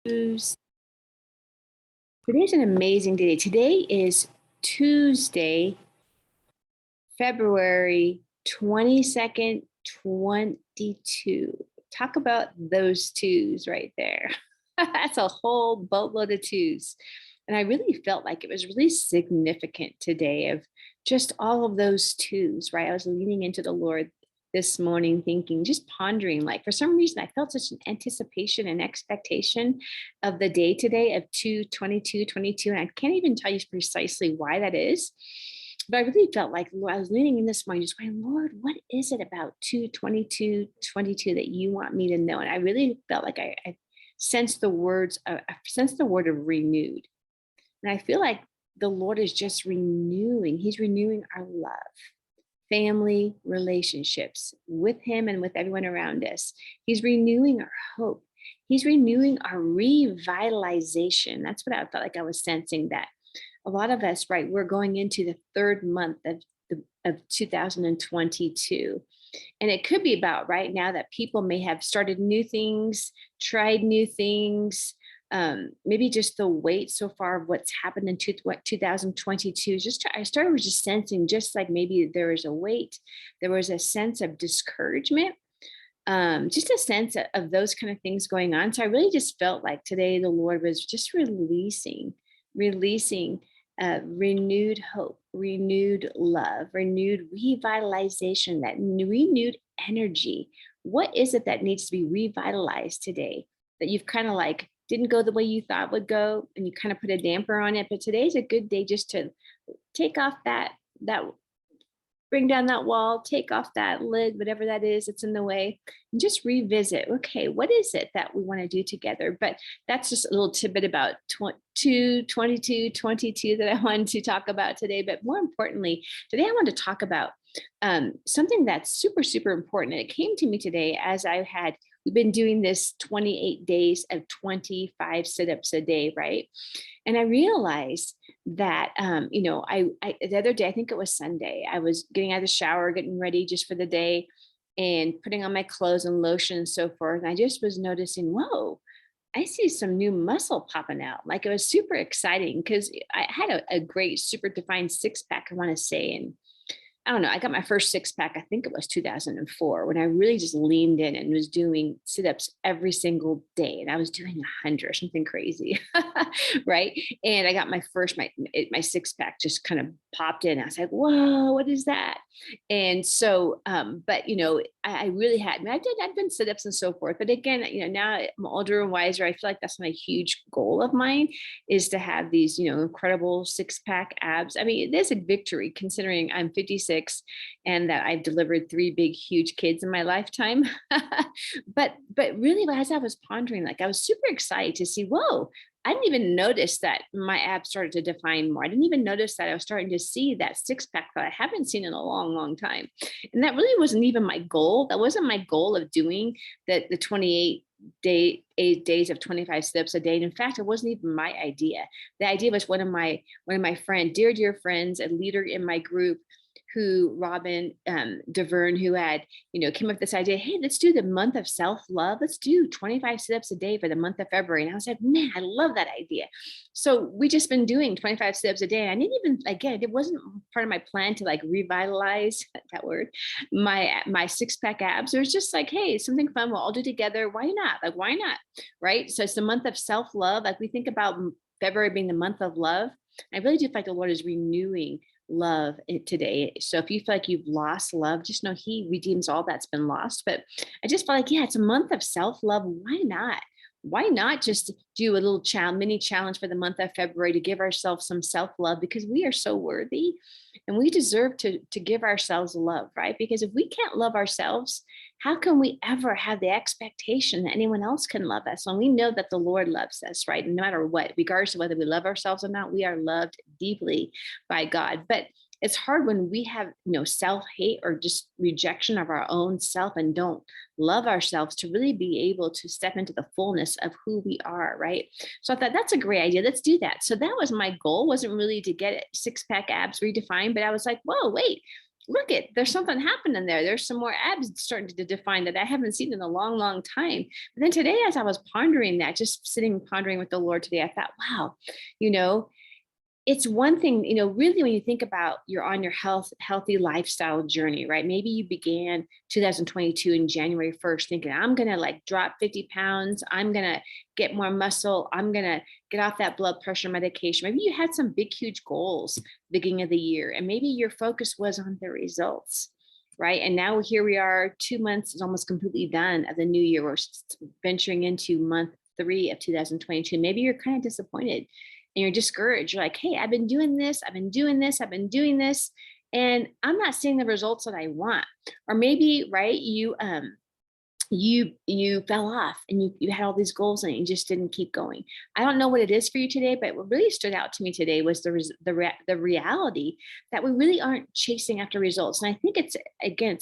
Today's an amazing day. Today is Tuesday, February 22nd, 22. Talk about those twos right there. That's a whole boatload of twos. And I really felt like it was really significant today of just all of those twos, right? I was leaning into the Lord this morning, thinking, just pondering, like for some reason, I felt such an anticipation and expectation of the day today of 2/22/22. And I can't even tell you precisely why that is. But I really felt like I was leaning in this morning, just going, Lord, what is it about 2/22/22 that you want me to know? And I really felt like I sensed the words, I sensed the word of renewed. And I feel like the Lord is just renewing, He's renewing our love, family relationships with Him and with everyone around us. He's renewing our hope. He's renewing our revitalization. That's what I felt like I was sensing, that a lot of us, right, we're going into the third month of 2022. And it could be about right now that people may have started new things, tried new things, maybe just the weight so far of what's happened in 2022. I started with just sensing, just like maybe there was a weight, there was a sense of discouragement, just a sense of those kind of things going on. So I really just felt like today the Lord was just releasing renewed hope, renewed love, renewed revitalization, that renewed energy. What is it that needs to be revitalized today that you've kind of like didn't go the way you thought would go, and you kind of put a damper on it? But today's a good day just to take off that bring down that wall, take off that lid, whatever that is that's in the way, and just revisit. Okay, what is it that we want to do together? But that's just a little tidbit about 22 that I wanted to talk about today. But more importantly, today I want to talk about something that's super, super important. And it came to me today as we've been doing this 28 days of 25 sit-ups a day, right? And I realized that, the other day, I think it was Sunday, I was getting out of the shower, getting ready just for the day and putting on my clothes and lotion and so forth. And I just was noticing, whoa, I see some new muscle popping out. Like, it was super exciting because I had a great, super defined six pack, I want to say. And I don't know, I got my first six pack, I think it was 2004, when I really just leaned in and was doing sit ups every single day. And I was doing 100, something crazy. Right. And I got my six pack just kind of popped in. I was like, whoa, what is that? And so, but I really had, I've done sit ups and so forth. But again, now I'm older and wiser. I feel like that's not a huge goal of mine, is to have these, incredible six pack abs. I mean, there's a victory considering I'm 56 and that I've delivered three big, huge kids in my lifetime. but really, as I was pondering, like, I was super excited to see, whoa, I didn't even notice that my abs started to define more. I didn't even notice that I was starting to see that six pack that I haven't seen in a long, long time. And that really wasn't even my goal. That wasn't my goal of doing the 8 days of 25 steps a day. And in fact, it wasn't even my idea. The idea was one of my friends, dear friends, a leader in my group, Robin DeVerne, who had, came up with this idea, hey, let's do the month of self-love. Let's do 25 sit-ups a day for the month of February. And I was like, man, I love that idea. So we just been doing 25 sit-ups a day. And I didn't even, again, it wasn't part of my plan to like revitalize that word, my six-pack abs. It was just like, hey, it's something fun we'll all do together. Why not? Like, why not? Right. So it's the month of self-love. Like, we think about February being the month of love. I really do feel like the Lord is renewing love today. So if you feel like you've lost love, just know He redeems all that's been lost. But I just felt like, yeah, it's a month of self-love. Why not? Why not just do a little mini challenge for the month of February to give ourselves some self-love, because we are so worthy and we deserve to give ourselves love, right? Because if we can't love ourselves, how can we ever have the expectation that anyone else can love us? And we know that the Lord loves us, right? And no matter what, regardless of whether we love ourselves or not, we are loved deeply by God. But it's hard when we have self-hate or just rejection of our own self and don't love ourselves to really be able to step into the fullness of who we are, right? So I thought that's a great idea. Let's do that. So that was my goal. Wasn't really to get six-pack abs redefined, but I was like, whoa, wait, look at, there's something happening there. There's some more abs starting to define that I haven't seen in a long, long time. But then today, as I was pondering that, just sitting pondering with the Lord today, I thought, wow, you know, it's one thing, really when you think about you're on your healthy lifestyle journey, right? Maybe you began 2022 in January 1st thinking, I'm going to like drop 50 pounds. I'm going to get more muscle. I'm going to get off that blood pressure medication. Maybe you had some big, huge goals beginning of the year, and maybe your focus was on the results. Right. And now here we are, 2 months is almost completely done of the new year. We're venturing into month 3 of 2022. Maybe you're kind of disappointed and you're discouraged. You're like, hey, I've been doing this, I've been doing this, I've been doing this, and I'm not seeing the results that I want. Or maybe, right, you fell off and you had all these goals and you just didn't keep going. I don't know what it is for you today, but what really stood out to me today was the reality that we really aren't chasing after results. And I think it's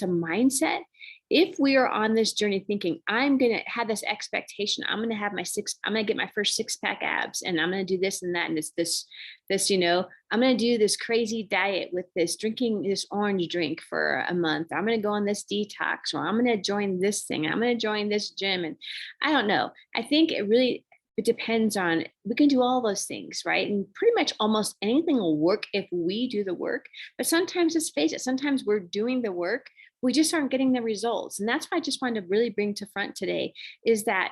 a mindset. If we are on this journey thinking, I'm going to have this expectation, I'm going to have I'm going to get my first 6-pack abs, and I'm going to do this and that, and this, I'm going to do this crazy diet with drinking this orange drink for a month. I'm going to go on this detox, or I'm going to join this thing. I'm going to join this gym. And I don't know. I think it depends on, we can do all those things, right? And pretty much almost anything will work if we do the work. But sometimes, let's face it, sometimes we're doing the work, we just aren't getting the results. And that's why I just wanted to really bring to front today is that,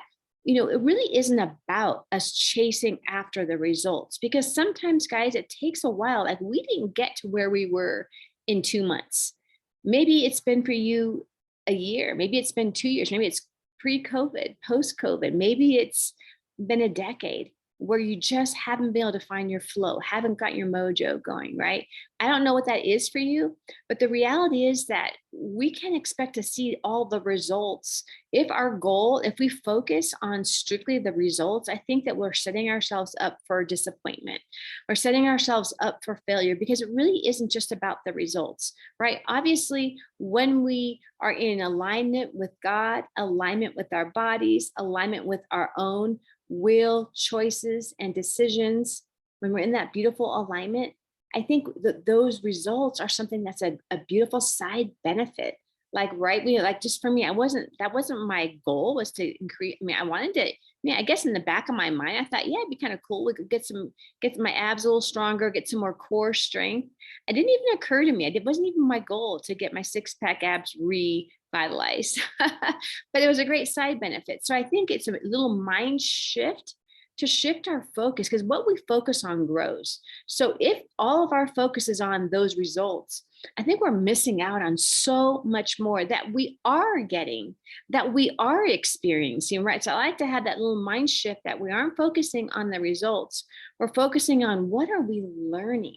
it really isn't about us chasing after the results, because sometimes, guys, it takes a while. Like, we didn't get to where we were in 2 months. Maybe it's been for you a year. Maybe it's been 2 years. Maybe it's pre-COVID, post-COVID. Maybe it's been a decade where you just haven't been able to find your flow, haven't got your mojo going, right? I don't know what that is for you, but the reality is that we can expect to see all the results. If we focus on strictly the results, I think that we're setting ourselves up for disappointment. We're setting ourselves up for failure, because it really isn't just about the results, right? Obviously, when we are in alignment with God, alignment with our bodies, alignment with our own will, choices, and decisions, when we're in that beautiful alignment, I think that those results are something that's a beautiful side benefit. Like, right, just for me, that wasn't my goal, was to increase. I guess in the back of my mind, I thought, yeah, it'd be kind of cool. We could get my abs a little stronger, get some more core strength. It didn't even occur to me. It wasn't even my goal to get my 6-pack abs revitalized, but it was a great side benefit. So I think it's a little mind shift to shift our focus, because what we focus on grows. So if all of our focus is on those results, I think we're missing out on so much more that we are getting, that we are experiencing, right? So I like to have that little mind shift that we aren't focusing on the results. We're focusing on, what are we learning?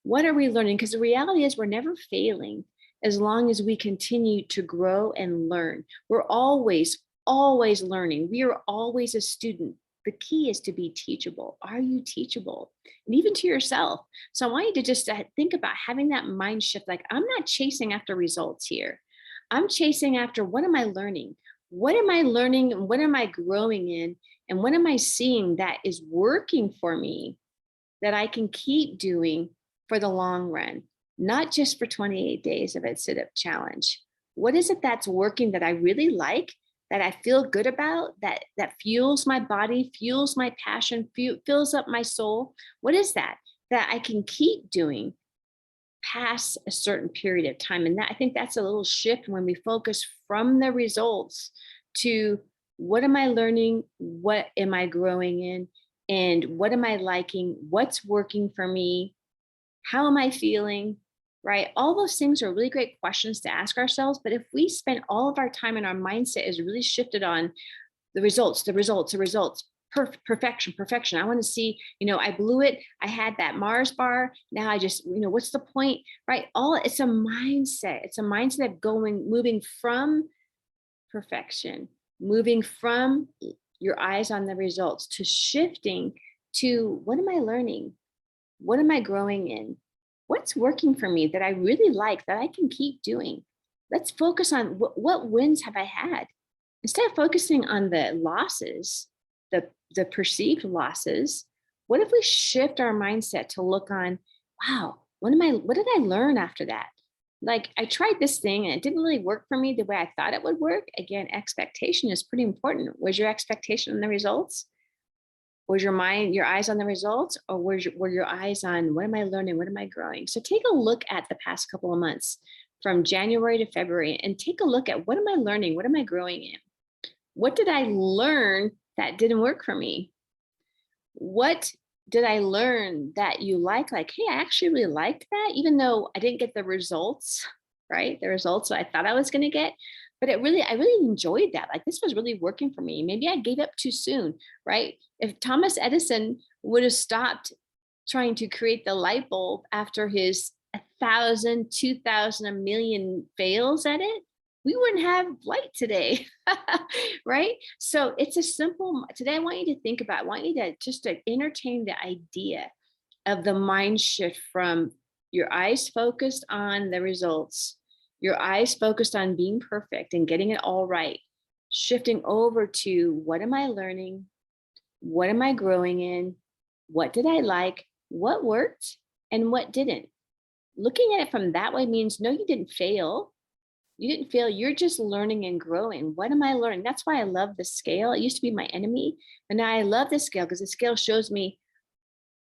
What are we learning? Because the reality is, we're never failing as long as we continue to grow and learn. We're always, always learning. We are always a student. The key is to be teachable. Are you teachable? And even to yourself. So I want you to just think about having that mind shift. Like, I'm not chasing after results here. I'm chasing after, what am I learning? What am I learning? And what am I growing in? And what am I seeing that is working for me, that I can keep doing for the long run, not just for 28 days of a sit-up challenge? What is it that's working that I really like, that I feel good about, that fuels my body, fuels my passion, fills up my soul? What is that I can keep doing past a certain period of time? And I think that's a little shift when we focus from the results to, what am I learning? What am I growing in? And what am I liking? What's working for me? How am I feeling? Right? All those things are really great questions to ask ourselves. But if we spend all of our time and our mindset is really shifted on the results, perfection. I want to see, I blew it. I had that Mars bar. Now I just, what's the point? Right? It's a mindset. It's a mindset of moving from perfection, moving from your eyes on the results, to shifting to, what am I learning? What am I growing in? What's working for me that I really like, that I can keep doing? Let's focus on what wins have I had, instead of focusing on the losses, the perceived losses. What if we shift our mindset to look on, wow, what did I learn after that? Like I tried this thing and it didn't really work for me the way I thought it would work. Again, expectation is pretty important. Was your expectation on the results? Was your mind, your eyes on the results, or were your eyes on what am I learning? What am I growing? So take a look at the past couple of months from January to February and take a look at what am I learning? What am I growing in? What did I learn that didn't work for me? What did I learn that you like? Like, hey, I actually really liked that, even though I didn't get the results, right? The results that I thought I was going to get. But I really enjoyed that. Like, this was really working for me. Maybe I gave up too soon, right? If Thomas Edison would have stopped trying to create the light bulb after his 1,000, 2,000, a million fails at it, we wouldn't have light today, right? So it's a simple, today I want you to think about, I want you to just to entertain the idea of the mind shift from your eyes focused on the results, your eyes focused on being perfect and getting it all right, shifting over to what am I learning? What am I growing in? What did I like? What worked and what didn't? Looking at it from that way means no, you didn't fail. You didn't fail. You're just learning and growing. What am I learning? That's why I love the scale. It used to be my enemy, but now I love the scale because the scale shows me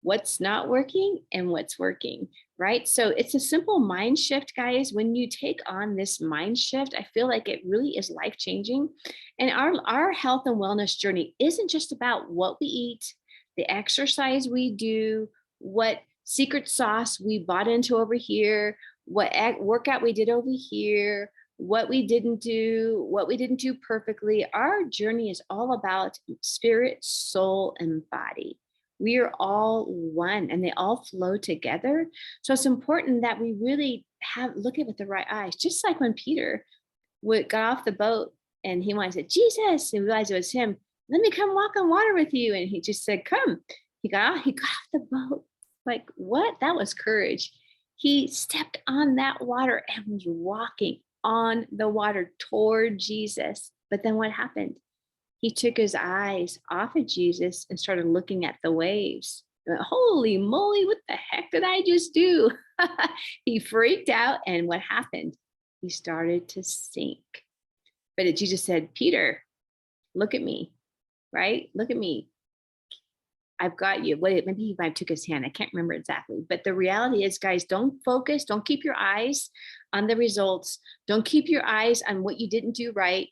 what's not working and what's working, right? So it's a simple mind shift, guys. When you take on this mind shift, I feel like it really is life changing. And our health and wellness journey isn't just about what we eat, the exercise we do, what secret sauce we bought into over here, what workout we did over here, what we didn't do perfectly. Our journey is all about spirit, soul, and body. We are all one and they all flow together. So it's important that we really look at it with the right eyes. Just like when Peter got off the boat and he wanted to say, Jesus, and realized it was him. Let me come walk on water with you. And he just said, come. He got off the boat. Like, what? That was courage. He stepped on that water and was walking on the water toward Jesus. But then what happened? He took his eyes off of Jesus and started looking at the waves. Holy moly, what the heck did I just do? He freaked out. And what happened? He started to sink. But Jesus said, Peter, look at me, right? Look at me. I've got you. Wait, maybe he might have took his hand. I can't remember exactly. But the reality is, guys, don't focus. Don't keep your eyes on the results. Don't keep your eyes on what you didn't do right.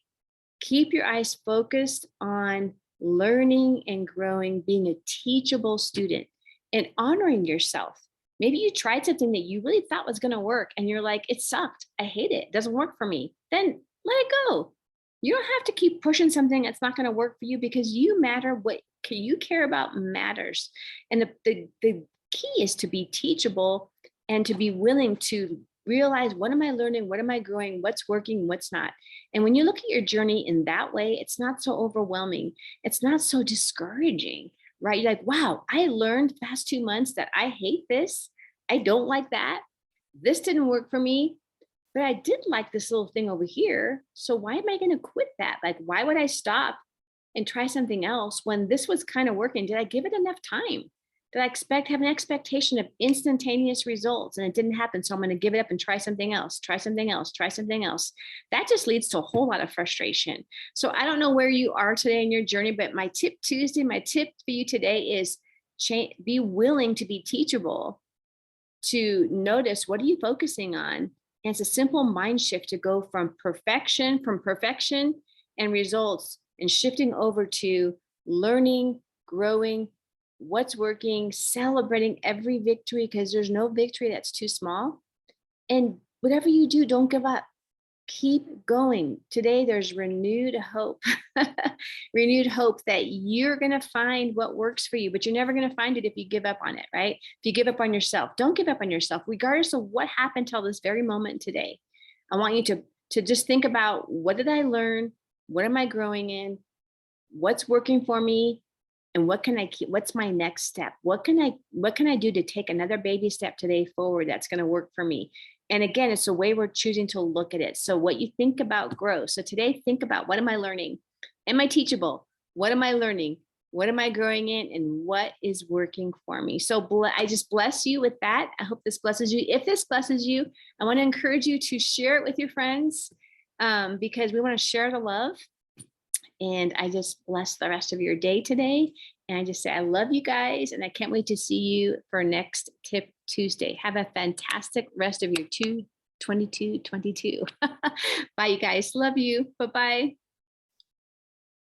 Keep your eyes focused on learning and growing, being a teachable student and honoring yourself. Maybe you tried something that you really thought was going to work and you're like, it sucked. I hate it. It doesn't work for me. Then let it go. You don't have to keep pushing something that's not going to work for you because you matter. What you care about matters. And the key is to be teachable and to be willing to realize, what am I learning? What am I growing? What's working? What's not? And when you look at your journey in that way, it's not so overwhelming. It's not so discouraging, right? You're like, wow, I learned the past 2 months that I hate this. I don't like that. This didn't work for me, but I did like this little thing over here. So why am I going to quit that? Like, why would I stop and try something else when this was kind of working? Did I give it enough time? Did I have an expectation of instantaneous results and it didn't happen? So I'm going to give it up and try something else, try something else, try something else. That just leads to a whole lot of frustration. So I don't know where you are today in your journey, but my tip for you today is be willing to be teachable, to notice what are you focusing on. And it's a simple mind shift to go from perfection and results and shifting over to learning, growing, what's working, celebrating every victory because there's no victory that's too small. And whatever you do, don't give up. Keep going. Today, there's renewed hope, renewed hope that you're going to find what works for you, but you're never going to find it if you give up on it, right? If you give up on yourself, don't give up on yourself, regardless of what happened till this very moment today. I want you to just think about, what did I learn? What am I growing in? What's working for me? And what can I keep? What's my next step? What can I do to take another baby step today forward that's going to work for me? And again, it's the way we're choosing to look at it. So what you think about grows. So today, think about, what am I learning? Am I teachable? What am I learning? What am I growing in and what is working for me? So I just bless you with that. I hope this blesses you. If this blesses you, I want to encourage you to share it with your friends because we want to share the love. And I just bless the rest of your day today. And I just say, I love you guys. And I can't wait to see you for next Tip Tuesday. Have a fantastic rest of your 2022. Bye, you guys. Love you. Bye-bye.